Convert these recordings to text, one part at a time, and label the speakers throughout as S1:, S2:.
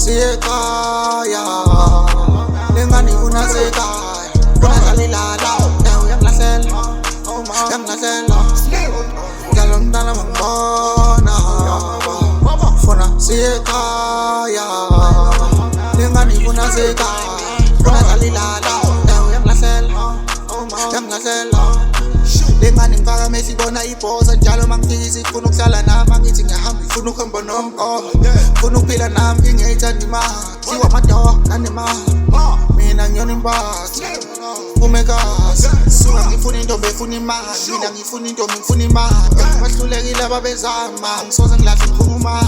S1: siyekhaya lengane ifuna sekhaya ungadlalilala uyangilahlela njalo mntana mangibona funa siyekhaya lengane ifuna sekhaya ungadlalilala uyangilahlela lengane ngifaka mesibona ibhosa njalo mangifika ifuna ukuhlala nami angithi ngiyahamba ifuna ukuhamba nomqomo ifuna ukuphila nami ingeyithanda imali thiwa amadoda anemali mina ngiyona impatho umekazi suka ngifuna intombi efuna imali mina ngifuna intombi ngifuna imali bahlulekile ababezama ngisoze ngilahle ngifuna imali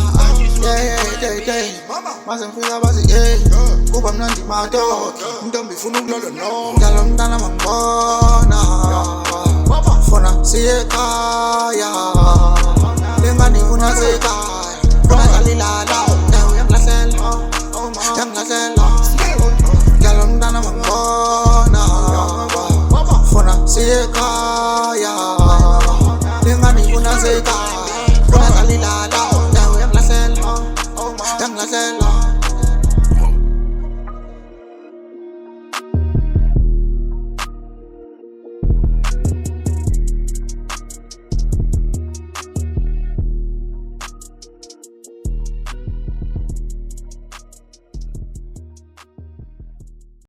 S1: maze ngifika bathi kuba mnandi madoda intombi ifuna ukulala noma njalo mntana mangibona funa siyekhaya lengane ifuna sekhaya ungadlalilala uyangilahlela njalo mntana mangibona funa siyekhaya lengane ifuna sekhaya ungadlalilala uyangilahlela